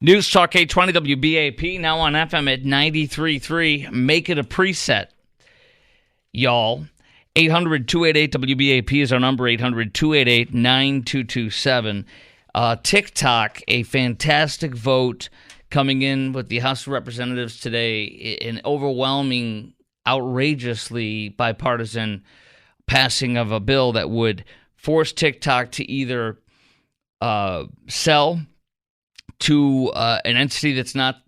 News Talk 820 WBAP, now on FM at 93.3. Make it a preset, y'all. 800-288-WBAP is our number, 800-288-9227. TikTok, a fantastic vote coming in with the House of Representatives today, an overwhelming, outrageously bipartisan passing of a bill that would force TikTok to either sell to an entity that's not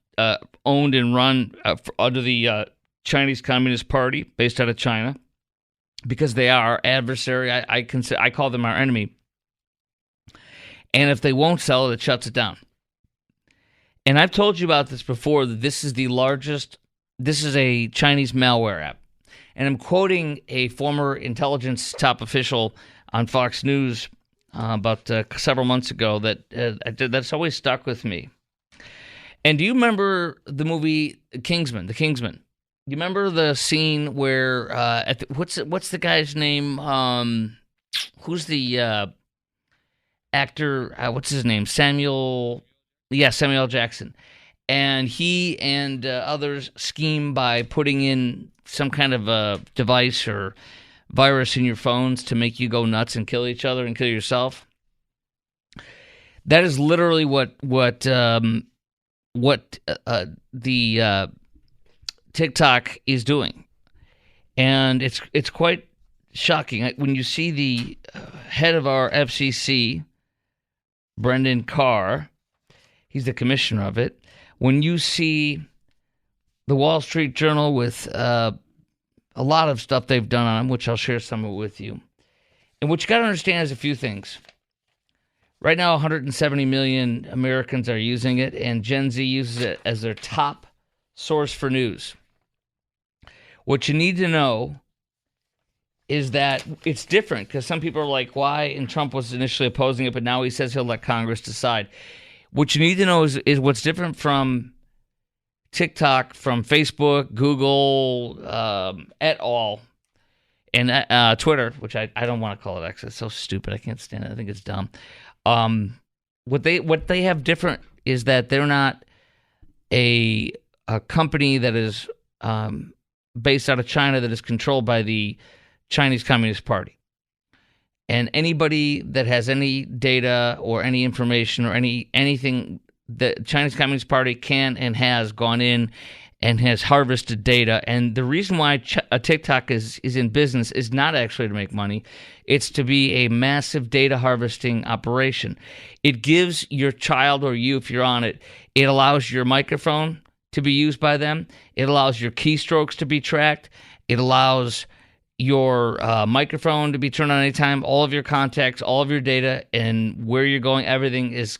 owned and run under the Chinese Communist Party based out of China, because they are our adversary. I call them our enemy. And if they won't sell it, it shuts it down. And I've told you about this before, that this is a Chinese malware app. And I'm quoting a former intelligence top official on Fox News about several months ago that's always stuck with me. And do you remember the movie Kingsman? The Kingsman. You remember the scene where what's the guy's name? Who's the actor? What's his name? Samuel L. Jackson. And he and others scheme by putting in some kind of a device or virus in your phones to make you go nuts and kill each other and kill yourself. That is literally what the TikTok is doing, and it's quite shocking when you see the head of our FCC, Brendan Carr. He's the commissioner of it. When you see the Wall Street Journal with a lot of stuff they've done on them, which I'll share some of it with you. And what you got to understand is a few things. Right now, 170 million Americans are using it, and Gen Z uses it as their top source for news. What you need to know is that it's different, because some people are like, why? And Trump was initially opposing it, but now he says he'll let Congress decide. What you need to know is what's different from TikTok, from Facebook, Google, et al., and Twitter, which I don't want to call it X. It's so stupid. I can't stand it. I think it's dumb. What they have different is that they're not a company that is based out of China that is controlled by the Chinese Communist Party. And anybody that has any data or any information or anything, the Chinese Communist Party can and has gone in and has harvested data. And the reason why TikTok is in business is not actually to make money. It's to be a massive data harvesting operation. It gives your child or you, if you're on it, it allows your microphone to be used by them. It allows your keystrokes to be tracked. It allows your microphone to be turned on anytime, all of your contacts, all of your data, and where you're going, everything is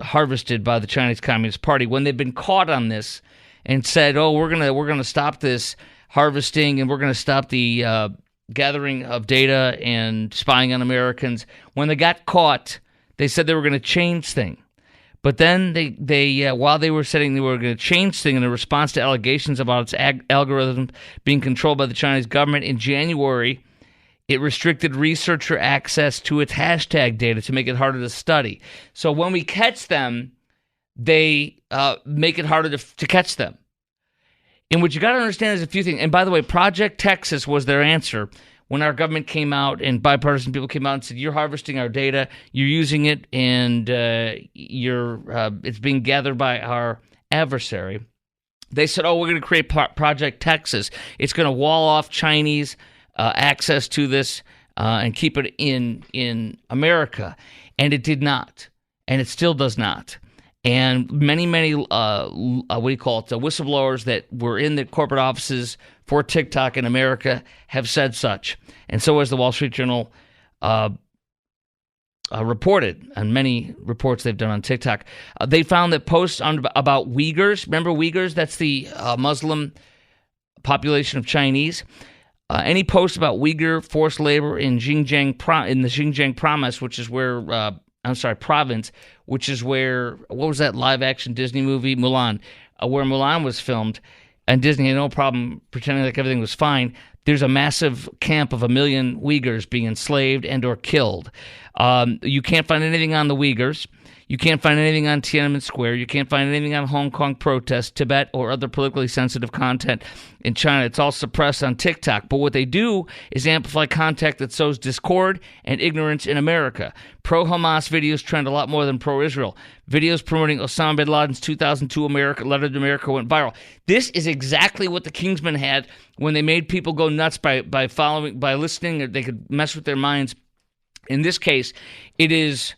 harvested by the Chinese Communist Party. When they've been caught on this and said, "Oh, we're gonna stop this harvesting and we're gonna stop the gathering of data and spying on Americans," when they got caught, they said they were going to change things. But then they while they were saying they were going to change things in response to allegations about its algorithm being controlled by the Chinese government, in January, it restricted researcher access to its hashtag data to make it harder to study. So when we catch them, they make it harder to catch them. And what you got to understand is a few things. And by the way, Project Texas was their answer when our government came out and bipartisan people came out and said, "You're harvesting our data, you're using it, and it's being gathered by our adversary." They said, "Oh, we're going to create Project Texas. It's going to wall off Chinese access to this and keep it in America." And it did not, and it still does not. And many whistleblowers that were in the corporate offices for TikTok in America have said such. And so has the Wall Street Journal reported on many reports they've done on TikTok. They found that posts about Uyghurs, remember Uyghurs? That's the Muslim population of Chinese. Any post about Uyghur forced labor in the Xinjiang province, which is where province, which is where, what was that live action Disney movie, Mulan, where Mulan was filmed, and Disney had no problem pretending like everything was fine. There's a massive camp of 1 million Uyghurs being enslaved and or killed. You can't find anything on the Uyghurs. You can't find anything on Tiananmen Square. You can't find anything on Hong Kong protests, Tibet, or other politically sensitive content in China. It's all suppressed on TikTok. But what they do is amplify content that sows discord and ignorance in America. Pro-Hamas videos trend a lot more than pro-Israel. Videos promoting Osama bin Laden's 2002 letter to America went viral. This is exactly what the Kingsmen had when they made people go nuts by listening. Or they could mess with their minds. In this case, it is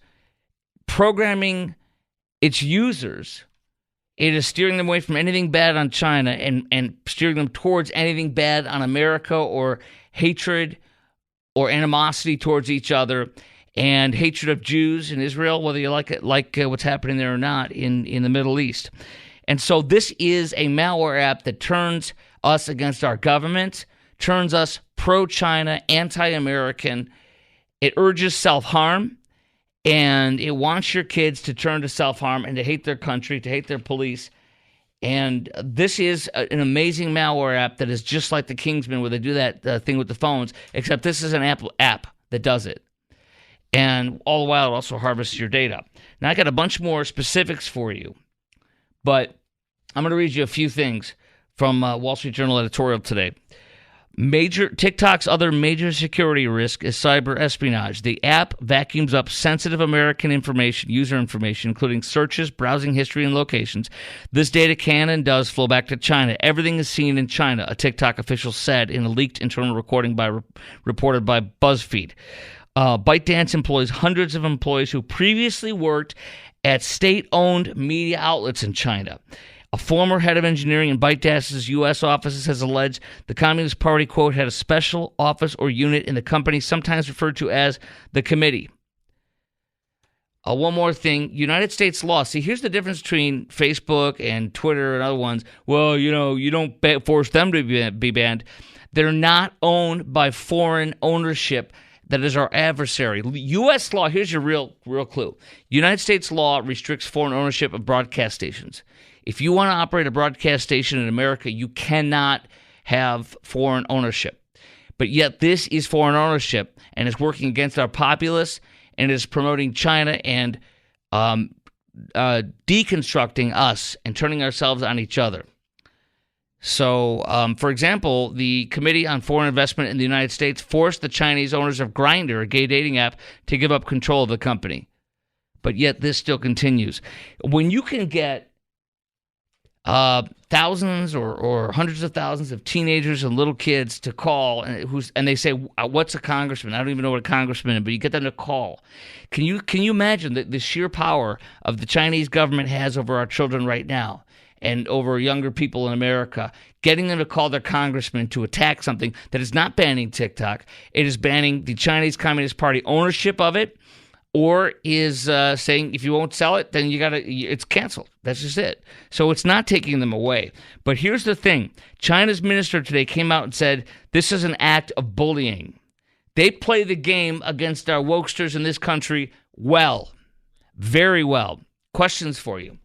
programming its users. It is steering them away from anything bad on China and steering them towards anything bad on America, or hatred or animosity towards each other, and hatred of Jews in Israel, whether you like what's happening there or not in the Middle East. And so this is a malware app that turns us against our government, turns us pro-China, anti-American. It urges self-harm. And it wants your kids to turn to self-harm and to hate their country, to hate their police. And this is an amazing malware app that is just like the Kingsmen, where they do that thing with the phones, except this is an app that does it. And all the while, it also harvests your data. Now, I got a bunch more specifics for you, but I'm going to read you a few things from Wall Street Journal editorial today. TikTok's other major security risk is cyber espionage. The app vacuums up sensitive American information, user information, including searches, browsing history, and locations. This data can and does flow back to China. Everything is seen in China, a TikTok official said in a leaked internal recording reported by BuzzFeed. ByteDance employs hundreds of employees who previously worked at state-owned media outlets in China. A former head of engineering in ByteDance's U.S. offices has alleged the Communist Party, quote, had a special office or unit in the company, sometimes referred to as the committee. One more thing, United States law. See, here's the difference between Facebook and Twitter and other ones. Well, you don't force them to be banned. They're not owned by foreign ownership. That is our adversary. U.S. law, here's your real clue. United States law restricts foreign ownership of broadcast stations. If you want to operate a broadcast station in America, you cannot have foreign ownership. But yet this is foreign ownership, and it's working against our populace, and is promoting China and deconstructing us and turning ourselves on each other. So, for example, the Committee on Foreign Investment in the United States forced the Chinese owners of Grindr, a gay dating app, to give up control of the company. But yet this still continues. When you can get thousands or hundreds of thousands of teenagers and little kids to call, and they say, "What's a congressman?" I don't even know what a congressman is, but you get them to call. Can you imagine the sheer power of the Chinese government has over our children right now and over younger people in America? Getting them to call their congressman to attack something that is not banning TikTok, it is banning the Chinese Communist Party ownership of it, or is saying if you won't sell it, then it's canceled. That's just it. So it's not taking them away. But here's the thing. China's minister today came out and said this is an act of bullying. They play the game against our wokesters in this country well, very well. Questions for you.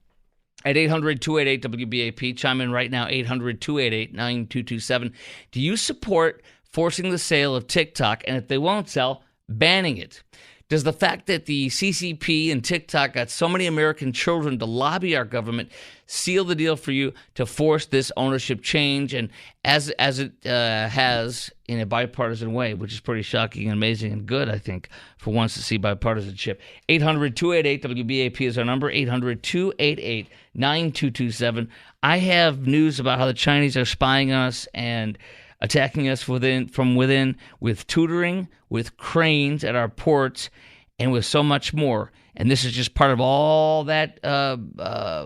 At 800-288-WBAP, chime in right now, 800-288-9227. Do you support forcing the sale of TikTok, and if they won't sell, banning it? Does the fact that the CCP and TikTok got so many American children to lobby our government seal the deal for you to force this ownership change, and as it has in a bipartisan way, which is pretty shocking and amazing and good, I think, for once to see bipartisanship. 800-288-WBAP is our number, 800-288-9227. I have news about how the Chinese are spying on us and attacking us from within with tutoring, with cranes at our ports, and with so much more. And this is just part of all that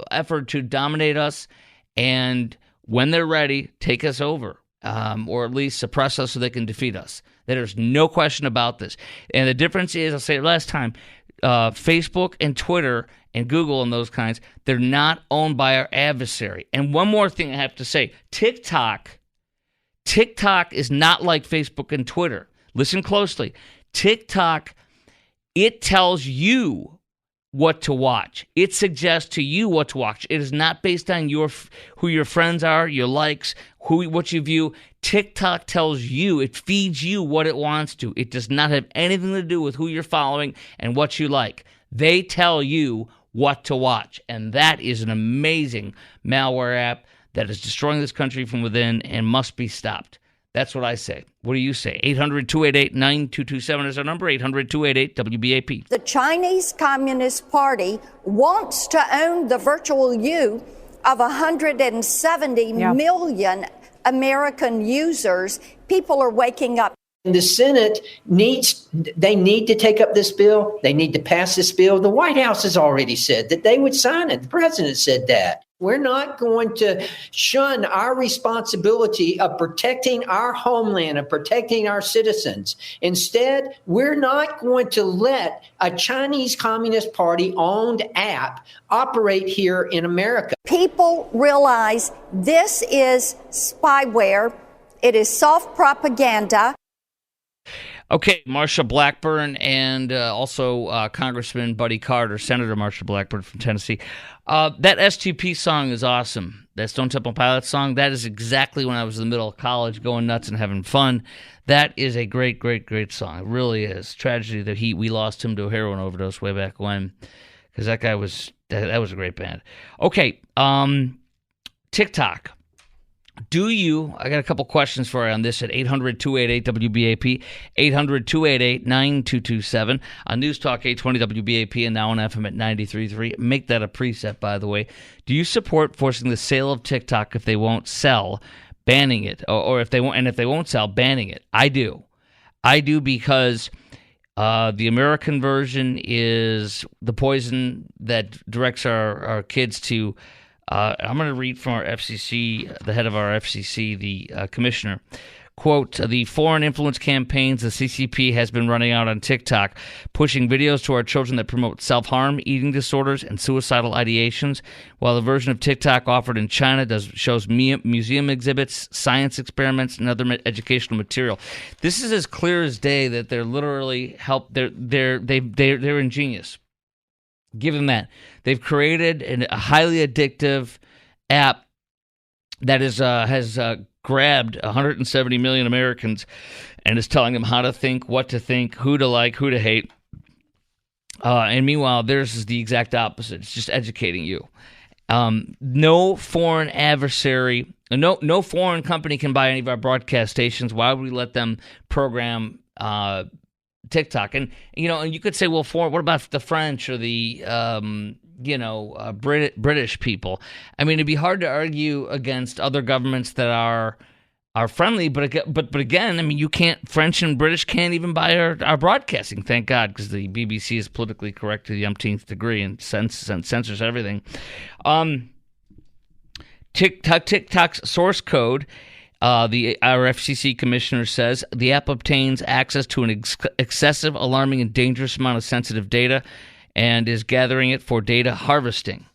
effort to dominate us and, when they're ready, take us over, or at least suppress us so they can defeat us. There's no question about this. And the difference is, I'll say it last time, Facebook and Twitter and Google and those kinds, they're not owned by our adversary. And one more thing I have to say, TikTok is not like Facebook and Twitter. Listen closely. TikTok, it tells you what to watch. It suggests to you what to watch. It is not based on who your friends are, your likes, what you view. TikTok tells you, it feeds you what it wants to. It does not have anything to do with who you're following and what you like. They tell you what to watch. And that is an amazing malware app that is destroying this country from within and must be stopped. That's what I say. What do you say? 800-288-9227 is our number, 800-288-WBAP. The Chinese Communist Party wants to own the virtual you of 170 million American users. People are waking up. The Senate need to take up this bill. They need to pass this bill. The White House has already said that they would sign it. The president said that. We're not going to shun our responsibility of protecting our homeland, of protecting our citizens. Instead, we're not going to let a Chinese Communist Party-owned app operate here in America. People realize this is spyware. It is soft propaganda. Okay, Marsha Blackburn and also Congressman Buddy Carter, Senator Marsha Blackburn from Tennessee. That STP song is awesome. That Stone Temple Pilots song, that is exactly when I was in the middle of college going nuts and having fun. That is a great, great, great song. It really is. Tragedy that we lost him to a heroin overdose way back when, because that guy was, that was a great band. Okay, TikTok. I got a couple questions for you on this at 800-288-WBAP, 800-288-9227, on News Talk 820 WBAP, and now on FM at 93.3. Make that a preset, by the way. Do you support forcing the sale of TikTok if they won't sell, banning it, or if they won't sell, banning it? I do. I do, because the American version is the poison that directs our kids to. I'm going to read from our FCC, the head of our FCC, the commissioner. Quote, the foreign influence campaigns the CCP has been running out on TikTok, pushing videos to our children that promote self-harm, eating disorders, and suicidal ideations, while the version of TikTok offered in China shows museum exhibits, science experiments, and other educational material. This is as clear as day that they're literally they're ingenious. Give them that. They've created a highly addictive app that has grabbed 170 million Americans and is telling them how to think, what to think, who to like, who to hate. And meanwhile, theirs is the exact opposite. It's just educating you. No foreign adversary, no foreign company can buy any of our broadcast stations. Why would we let them program TikTok? And you could say, well, what about the French or the British people? I mean, it'd be hard to argue against other governments that are friendly, but again, I mean, French and British can't even buy our broadcasting, thank God, because the BBC is politically correct to the umpteenth degree and censors everything. TikTok's source code. Our FCC commissioner says the app obtains access to an excessive, alarming, and dangerous amount of sensitive data and is gathering it for data harvesting.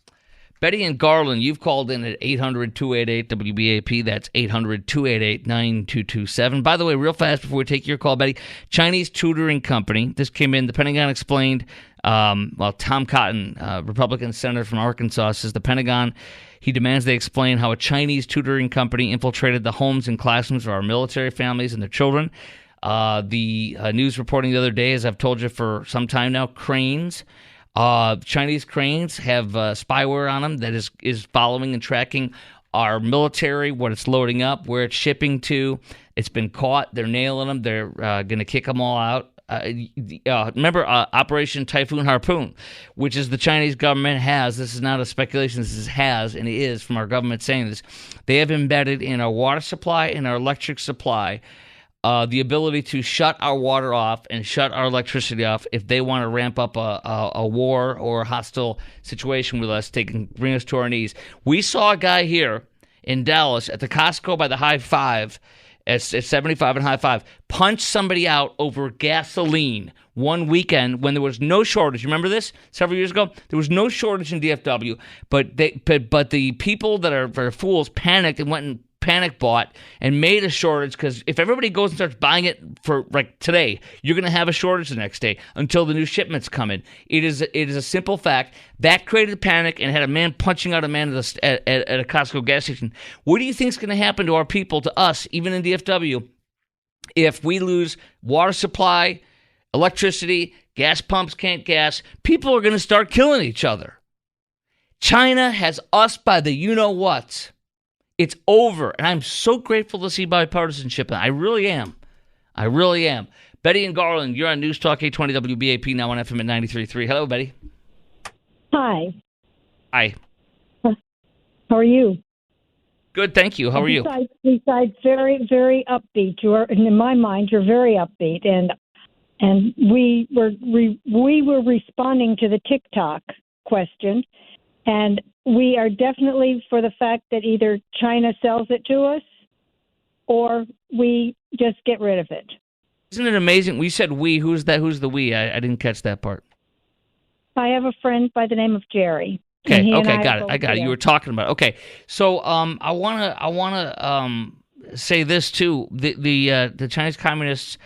Betty and Garland, you've called in at 800-288-WBAP. That's 800-288-9227. By the way, real fast before we take your call, Betty, Chinese tutoring company. This came in. The Pentagon explained, Tom Cotton, Republican senator from Arkansas, says the Pentagon, he demands they explain how a Chinese tutoring company infiltrated the homes and classrooms of our military families and their children. The news reporting the other day, as I've told you for some time now, cranes. Chinese cranes have spyware on them that is following and tracking our military, what it's loading up, where it's shipping to. It's been caught. They're nailing them. They're going to kick them all out. Remember Operation Typhoon Harpoon, which is the Chinese government has. This is not a speculation. This has, and it is from our government saying this. They have embedded in our water supply and our electric supply the ability to shut our water off and shut our electricity off if they want to ramp up a war or a hostile situation with us. They can bring us to our knees. We saw a guy here in Dallas at the Costco by the High Five, at 75 and High Five, punch somebody out over gasoline one weekend when there was no shortage. Remember this? Several years ago, there was no shortage in DFW, but the people that are fools panicked and went and panic bought and made a shortage, because if everybody goes and starts buying it for like today, you're going to have a shortage the next day until the new shipments come in. It is a simple fact that created panic and had a man punching out a man at a Costco gas station. What do you think is going to happen to our people, to us, even in DFW, if we lose water supply, electricity, gas pumps can't gas? People are going to start killing each other. China has us by the you-know-what. It's over, and I'm so grateful to see bipartisanship. I really am. I really am. Betty and Garland, you're on News Talk 820 WBAP, now on FM at 93.3. Hello, Betty. Hi. Hi. How are you? Good, thank you. How are you? Besides very, very upbeat. In my mind, you're very upbeat, and we were responding to the TikTok question, and we are definitely for the fact that either China sells it to us or we just get rid of it. Isn't it amazing? We said we. Who's that? Who's the we? I didn't catch that part. I have a friend by the name of Jerry. Okay, got it. I got it. You were talking about it. Okay, so I wanna say this too. The Chinese communists,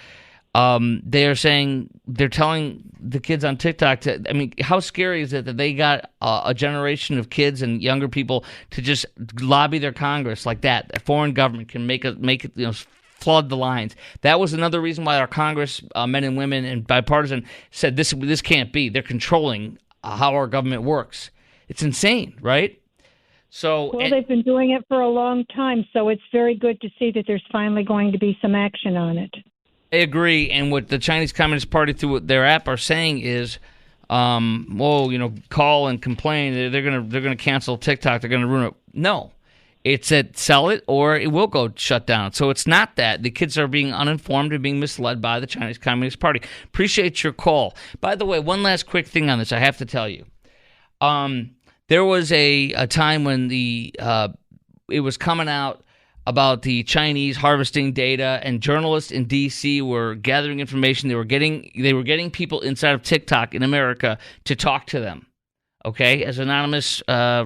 they are saying they're telling the kids on TikTok to. I mean, how scary is it that they got a generation of kids and younger people to just lobby their Congress like that? A foreign government can make it flood the lines. That was another reason why our Congress men and women and bipartisan said this can't be. They're controlling how our government works. It's insane, right? They've been doing it for a long time, so it's very good to see that there's finally going to be some action on it. I agree, and what the Chinese Communist Party through their app are saying is, call and complain. They're gonna cancel TikTok. They're gonna ruin it. No, it's that sell it or it will go shut down. So it's not that the kids are being uninformed and being misled by the Chinese Communist Party. Appreciate your call. By the way, one last quick thing on this, I have to tell you. There was a time when it was coming out about the Chinese harvesting data, and journalists in D.C. were gathering information. They were getting people inside of TikTok in America to talk to them, okay, as anonymous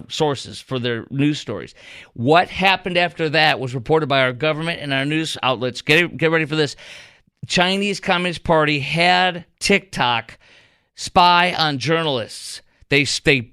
sources for their news stories. What happened after that was reported by our government and our news outlets. Get ready for this. Chinese Communist Party had TikTok spy on journalists. They spied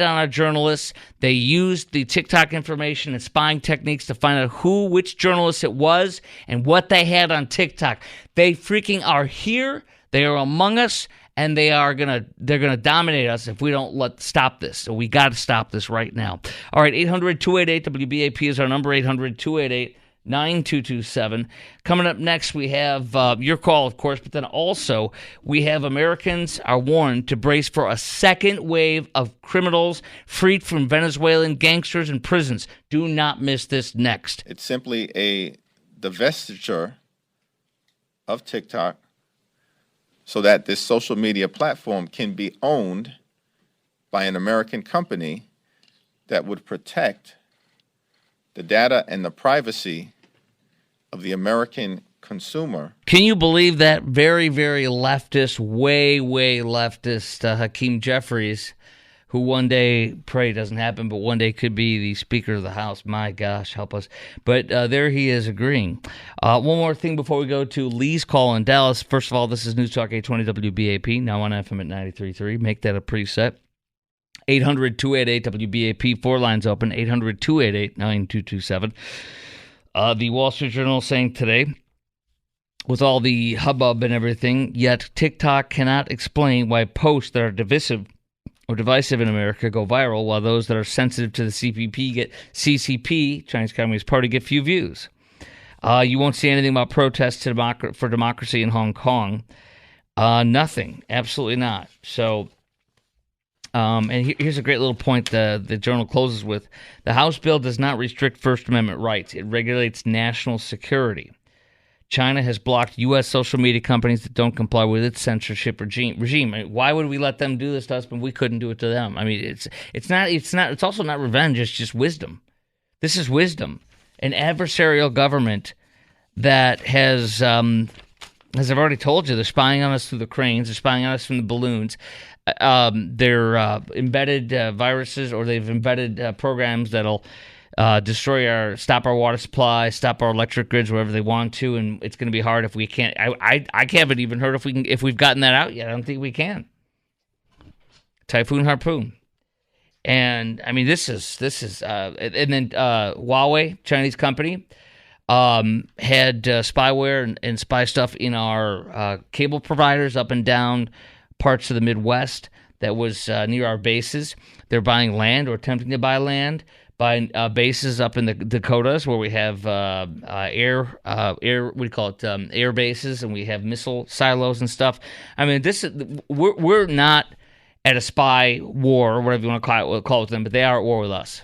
on our journalists. They used the TikTok information and spying techniques to find out which journalist it was and what they had on TikTok. They freaking are here. They are among us, and they're gonna dominate us if we don't stop this. So we got to stop this right now. All right, 800-288-WBAP is our number. 800-288-9227. Coming up next, we have your call, of course, but then also we have Americans are warned to brace for a second wave of criminals freed from Venezuelan gangsters in prisons. Do not miss this next. It's simply the divestiture of TikTok so that this social media platform can be owned by an American company that would protect the data and the privacy of the American consumer. Can you believe that very, very leftist, way, way leftist Hakeem Jeffries, who one day, pray it doesn't happen, but one day could be the Speaker of the House. My gosh, help us. But there he is agreeing. One more thing before we go to Lee's call in Dallas. First of all, this is News Talk 820 WBAP, now on FM at 93.3. Make that a preset. 800-288-WBAP, 4 lines open, 800-288-9227. The Wall Street Journal saying today, with all the hubbub and everything, yet TikTok cannot explain why posts that are divisive in America go viral, while those that are sensitive to the CCP, Chinese Communist Party, get few views. You won't see anything about protests for democracy in Hong Kong. Nothing. Absolutely not. So... and here's a great little point the journal closes with. The House bill does not restrict First Amendment rights. It regulates national security. China has blocked U.S. social media companies that don't comply with its censorship regime. I mean, why would we let them do this to us when we couldn't do it to them? I mean, it's also not revenge. It's just wisdom. This is wisdom. An adversarial government that has, as I've already told you, they're spying on us through the cranes. They're spying on us from the balloons. They're embedded viruses, or they've embedded programs that'll stop our water supply, stop our electric grids wherever they want to, and it's going to be hard if we can't. I haven't even heard if we've gotten that out yet. I don't think we can. Typhoon Harpoon, and I mean this is and then Huawei, Chinese company, had spyware and spy stuff in our cable providers up and down parts of the Midwest. that was near our bases. They're buying land or attempting to buy land, buying bases up in the Dakotas where we have air what do you call it, air bases, and we have missile silos and stuff. I mean, we're not at a spy war or whatever you want to call it them, but they are at war with us.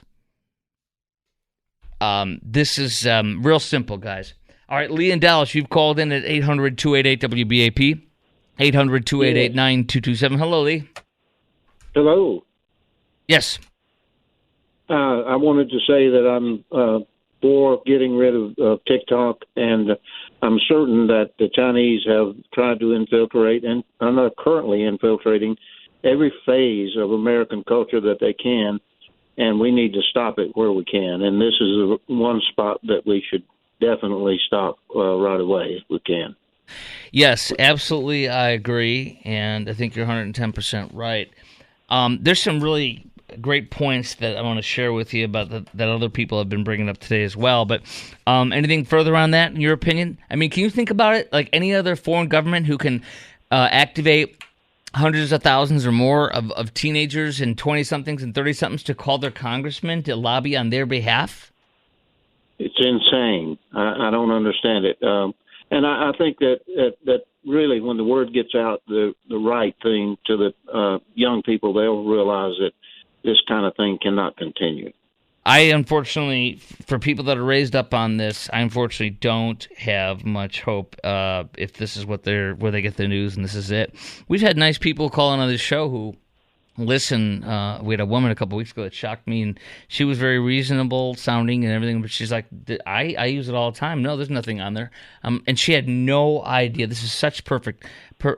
This is real simple, guys. All right, Lee in Dallas, you've called in at 800-288-WBAP, 800-288-9227. Hello, Lee. Hello. Yes. I wanted to say that I'm for getting rid of TikTok, and I'm certain that the Chinese have tried to infiltrate and are not currently infiltrating every phase of American culture that they can, and we need to stop it where we can. And this is the one spot that we should definitely stop right away if we can. Yes, absolutely, I agree, and I think you're 110% right. There's some really great points that I want to share with you about that other people have been bringing up today as well, but anything further on that in your opinion? I mean, can you think about it like any other foreign government who can activate hundreds of thousands or more of teenagers and 20-somethings and 30-somethings to call their congressmen to lobby on their behalf? It's insane. I don't understand it. And I think that really when the word gets out, the right thing to the young people, they'll realize that this kind of thing cannot continue. I unfortunately, for people that are raised up on this, I unfortunately don't have much hope if this is where they get their news and this is it. We've had nice people calling on this show who listen. We had a woman a couple weeks ago that shocked me, and she was very reasonable sounding and everything, but she's like, I use it all the time. No, there's nothing on there. And she had no idea. This is such perfect score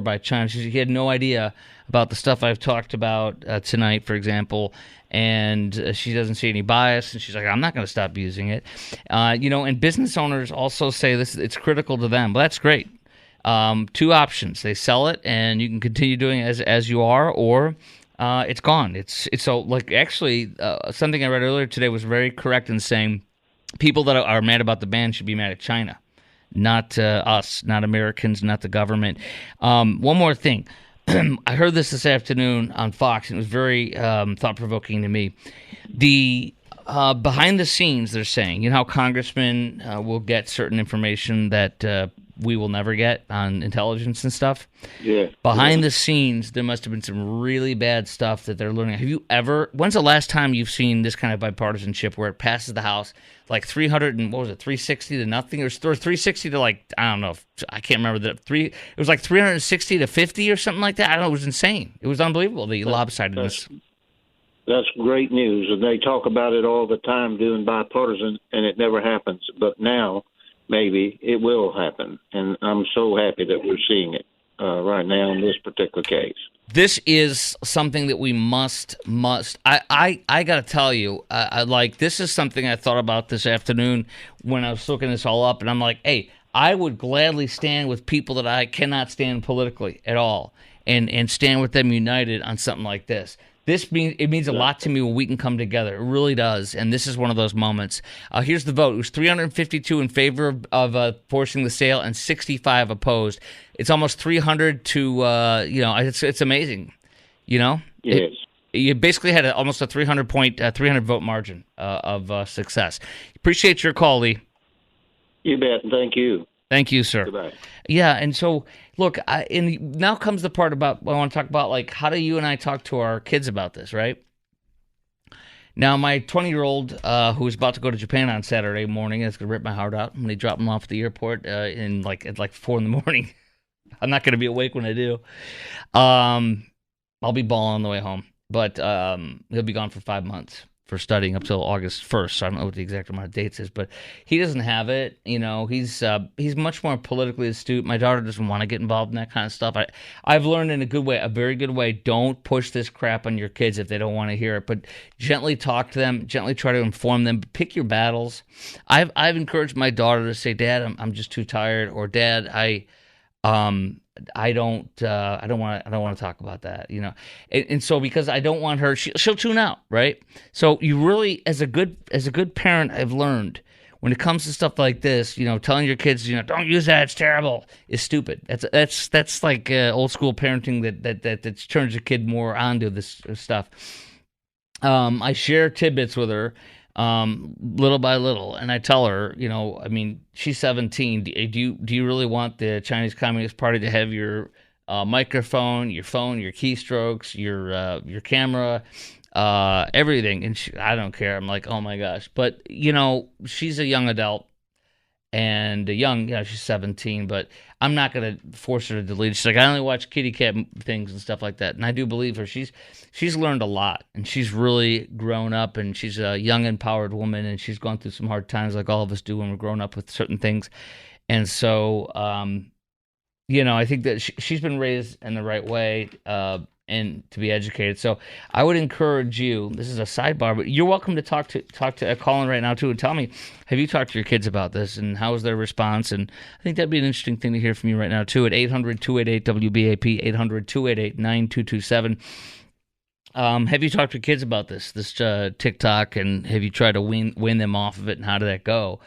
by China. She had no idea about the stuff I've talked about tonight, for example, and she doesn't see any bias, and she's like, I'm not going to stop using it. And business owners also say this; it's critical to them. Well, that's great. Two options: they sell it, and you can continue doing it as you are, or it's gone. It's so like actually something I read earlier today was very correct in saying people that are mad about the ban should be mad at China, not us, not Americans, not the government. One more thing. I heard this afternoon on Fox, and it was very thought-provoking to me. The behind the scenes, they're saying, how congressmen will get certain information that we will never get on intelligence and stuff. Yeah. Behind the scenes, there must have been some really bad stuff that they're learning. When's the last time you've seen this kind of bipartisanship where it passes the House like 360 to nothing, or 360 to like, I don't know, I can't remember it was like 360 to 50 or something like that. I don't know, it was insane. It was unbelievable, the lopsidedness. That's great news, and they talk about it all the time, doing bipartisan, and it never happens. But now, maybe it will happen, and I'm so happy that we're seeing it right now in this particular case. This is something that we must. I got to tell you, this is something I thought about this afternoon when I was looking this all up, and I'm like, hey, I would gladly stand with people that I cannot stand politically at all, and stand with them united on something like this. It means a lot to me when we can come together. It really does, and this is one of those moments. Here's the vote. It was 352 in favor of forcing the sale and 65 opposed. It's almost 300 to, it's amazing, Yes. You basically had almost a 300 vote margin of success. Appreciate your call, Lee. You bet. Thank you. Thank you, sir. Goodbye. Yeah, and so, look, and now comes the part about I want to talk about, like, how do you and I talk to our kids about this, right? Now, my 20-year-old, who is about to go to Japan on Saturday morning, is going to rip my heart out when they drop him off at the airport at 4 in the morning. I'm not going to be awake when I do. I'll be balling on the way home, but he'll be gone for 5 months for studying up till August 1st. So I don't know what the exact amount of dates is, but he doesn't have it. He's much more politically astute. My daughter doesn't want to get involved in that kind of stuff. I've learned in a very good way, don't push this crap on your kids if they don't want to hear it, but gently talk to them, gently try to inform them, pick your battles. I've encouraged my daughter to say, Dad, I'm just too tired, or Dad, I don't want to talk about that, and so because I don't want her, she'll tune out, right? So you really, as a good parent, I've learned when it comes to stuff like this, telling your kids, don't use that, it's terrible, is stupid. That's like old school parenting that turns your kid more onto this stuff. I share tidbits with her, little by little, and I tell her, she's 17. Do you really want the Chinese Communist Party to have your microphone, your phone, your keystrokes, your camera, everything? And I don't care. I'm like, oh my gosh. But she's a young adult, and she's 17, but I'm not going to force her to delete it. She's like, I only watch kitty cat things and stuff like that. And I do believe her. She's learned a lot, and she's really grown up, and she's a young, empowered woman, and she's gone through some hard times like all of us do when we're growing up with certain things. And so, I think that she's been raised in the right way, and to be educated. So I would encourage you, this is a sidebar, but you're welcome to talk to Colin right now too, and tell me, have you talked to your kids about this, and how was their response? And I think that'd be an interesting thing to hear from you right now too, at 800-288-WBAP, 800-288-9227. Have you talked to kids about this TikTok, and have you tried to win them off of it, and how did that go?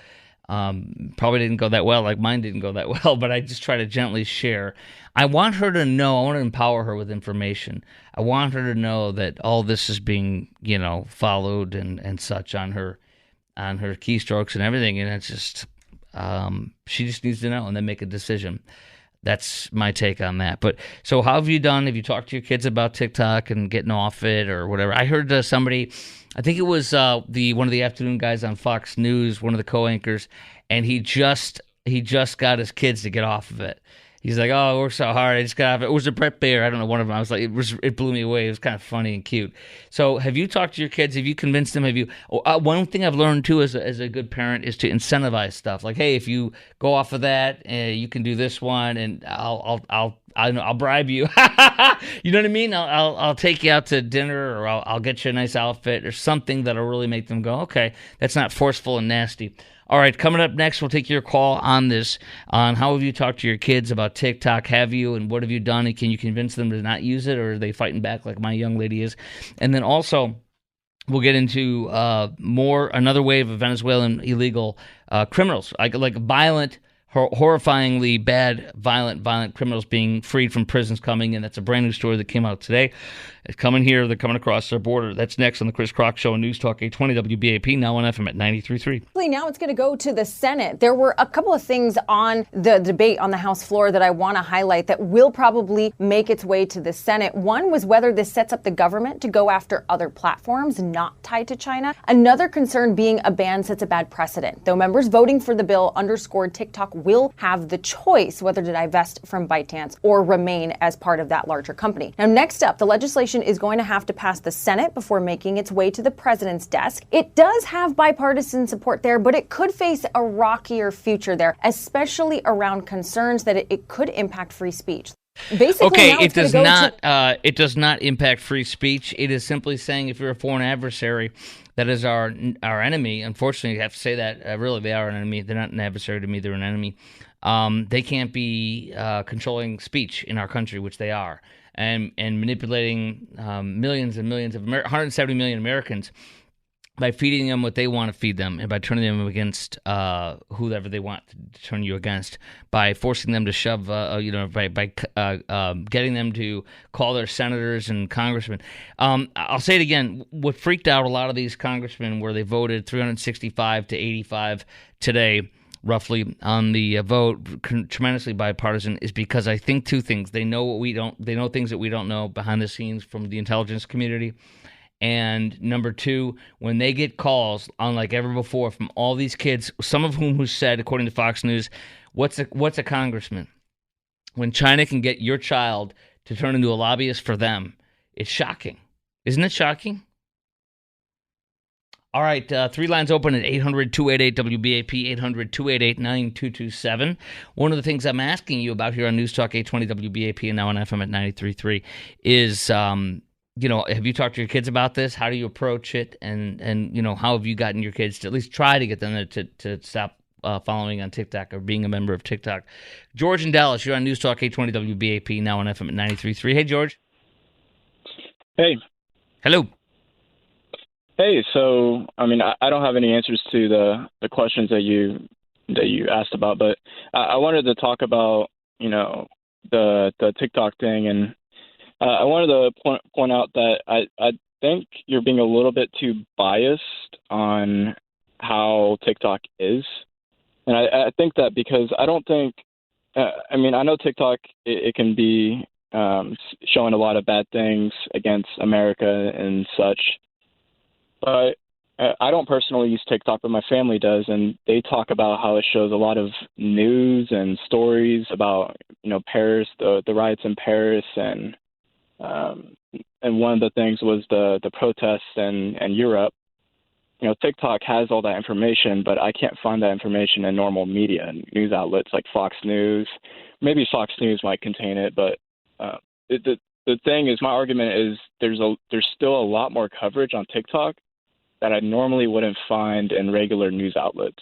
Probably didn't go that well, like mine didn't go that well, but I just try to gently share. I want her to know, I want to empower her with information. I want her to know that all this is being, followed and such on her keystrokes and everything. And it's just, she just needs to know and then make a decision. That's my take on that. But so how have you done? Have you talked to your kids about TikTok and getting off it or whatever? I heard somebody, I think it was one of the afternoon guys on Fox News, one of the co-anchors, and he just got his kids to get off of it. He's like, oh, I worked so hard, I just got off it. It was a Brett Baer, I don't know, one of them. I was like, it blew me away. It was kind of funny and cute. So have you talked to your kids? Have you convinced them? One thing I've learned too as a good parent is to incentivize stuff. Like, hey, if you go off of that, you can do this one, and I'll bribe you. You know what I mean? I'll take you out to dinner, or I'll get you a nice outfit or something that'll really make them go, okay, that's not forceful and nasty. All right, coming up next, we'll take your call on this, on how have you talked to your kids about TikTok, have you, and what have you done, and can you convince them to not use it, or are they fighting back like my young lady is? And then also, we'll get into another wave of Venezuelan illegal criminals, like violent, horrifyingly bad, violent criminals being freed from prisons coming in. That's a brand new story that came out today. It's coming here. They're coming across our border. That's next on the Chris Crock Show on News Talk 820 WBAP, now on FM at 93.3. Now it's going to go to the Senate. There were a couple of things on the debate on the House floor that I want to highlight that will probably make its way to the Senate. One was whether this sets up the government to go after other platforms not tied to China. Another concern being a ban sets a bad precedent. Though members voting for the bill underscored TikTok will have the choice whether to divest from ByteDance or remain as part of that larger company. Now, next up, the legislation is going to have to pass the Senate before making its way to the president's desk. It does have bipartisan support there, but it could face a rockier future there, especially around concerns that it could impact free speech. Basically, okay, it does not impact free speech. It is simply saying if you're a foreign adversary, that is our enemy. Unfortunately, you have to say that. Really, they are an enemy. They're not an adversary to me. They're an enemy. They can't be controlling speech in our country, which they are, and manipulating millions and millions of 170 million Americans by feeding them what they want to feed them, and by turning them against whoever they want to turn you against, by forcing them to shove, by getting them to call their senators and congressmen. I'll say it again. What freaked out a lot of these congressmen, where they voted 365 to 85 today, roughly, on the vote, tremendously bipartisan, is because I think two things. They know what we don't. They know things that we don't know behind the scenes from the intelligence community. And number two, when they get calls, unlike ever before, from all these kids, some of whom said, according to Fox News, what's a congressman? When China can get your child to turn into a lobbyist for them, it's shocking. Isn't it shocking? All right, three lines open at 800-288-WBAP, 800-288-9227. One of the things I'm asking you about here on News Talk 820 WBAP and now on FM at 93.3 is, have you talked to your kids about this? How do you approach it? And how have you gotten your kids to at least try to get them to stop following on TikTok or being a member of TikTok? George in Dallas, you're on News Talk 820 WBAP, now on FM at 93.3. Hey, George. Hey. Hello. Hey, so I mean, I don't have any answers to the questions that you asked about, but I wanted to talk about the TikTok thing, and I wanted to point out that I think you're being a little bit too biased on how TikTok is, and I think that because I don't think I mean I know TikTok it can be showing a lot of bad things against America and such. But I don't personally use TikTok, but my family does, and they talk about how it shows a lot of news and stories about, Paris, the riots in Paris, and one of the things was the protests in Europe. TikTok has all that information, but I can't find that information in normal media and news outlets like Fox News. Maybe Fox News might contain it, but the thing is, my argument is there's still a lot more coverage on TikTok that I normally wouldn't find in regular news outlets.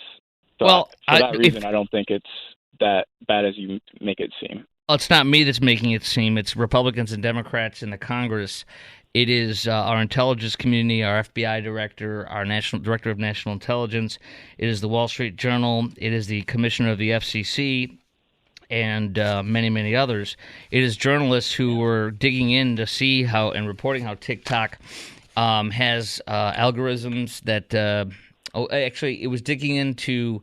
So Well, for that reason, I don't think it's that bad as you make it seem. Well, it's not me that's making it seem. It's Republicans and Democrats in the Congress. It is our intelligence community, our FBI director, our national director of national intelligence. It is the Wall Street Journal. It is the commissioner of the FCC, and many, many others. It is journalists who were digging in to see how and reporting how TikTok has algorithms that actually it was digging into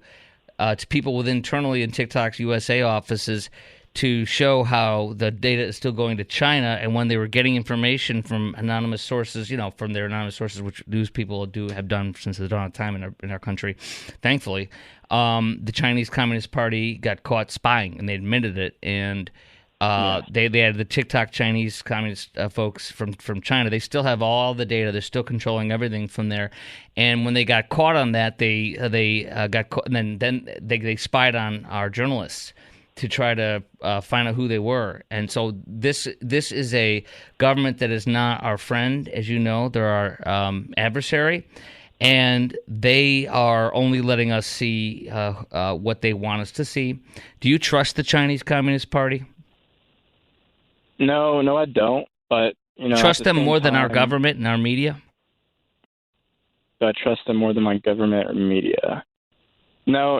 to people internally in TikTok's USA offices to show how the data is still going to China, and when they were getting information from anonymous sources, from their anonymous sources, which news people have done since the dawn of time in our country, thankfully, the Chinese Communist Party got caught spying, and they admitted it, and they had the TikTok Chinese Communist folks from China. They still have all the data. They're still controlling everything from there. And when they got caught on that, they got caught, and then they spied on our journalists to try to find out who they were. And so this is a government that is not our friend, as you know. They're our adversary. And they are only letting us see what they want us to see. Do you trust the Chinese Communist Party? No, I don't. But trust them more than our government and our media? Do I trust them more than my government or media? No,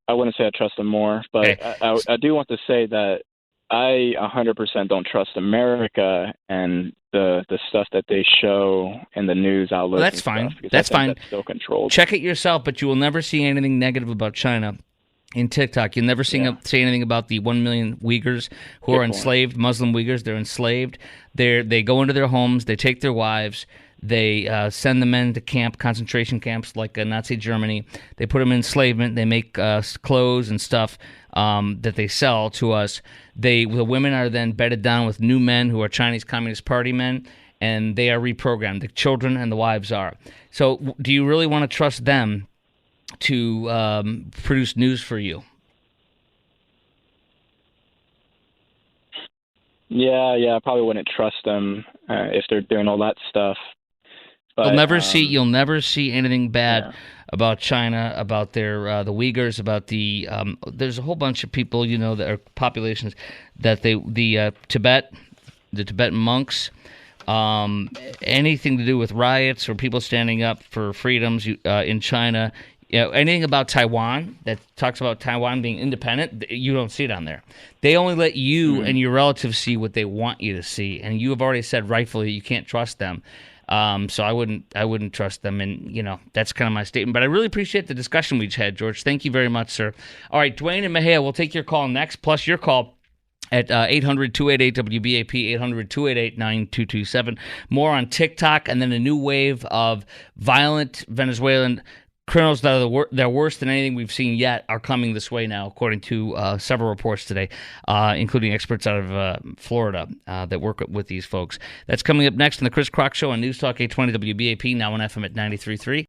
I wouldn't say I trust them more. But okay. I do want to say that I 100% don't trust America and the stuff that they show in the news outlets. Well, that's fine. That's fine. That's still controlled. Check it yourself, but you will never see anything negative about China in TikTok. You'll never say anything about the 1 million Uyghurs who are enslaved, Muslim Uyghurs. They're enslaved. They go into their homes. They take their wives. They send the men to concentration camps like Nazi Germany. They put them in enslavement. They make clothes and stuff that they sell to us. The women are then bedded down with new men who are Chinese Communist Party men, and they are reprogrammed. The children and the wives are. So do you really want to trust them to produce news for you? Yeah, I probably wouldn't trust them if they're doing all that stuff. But, you'll never see anything bad about China, about their the Uyghurs, about the there's a whole bunch of people that are populations that the Tibetan monks, anything to do with riots or people standing up for freedoms in China. Anything about Taiwan that talks about Taiwan being independent, you don't see it on there. They only let you and your relatives see what they want you to see, and you have already said rightfully you can't trust them. So I wouldn't trust them, and that's kind of my statement. But I really appreciate the discussion we just had, George. Thank you very much, sir. All right, Dwayne and Mahia, we'll take your call next, plus your call at 800-288-WBAP, 800-288-9227. More on TikTok, and then a new wave of violent Venezuelan criminals that are worse than anything we've seen yet are coming this way now, according to several reports today, including experts out of Florida that work with these folks. That's coming up next on the Chris Crock Show on News Talk 820 WBAP, now on FM at 93.3.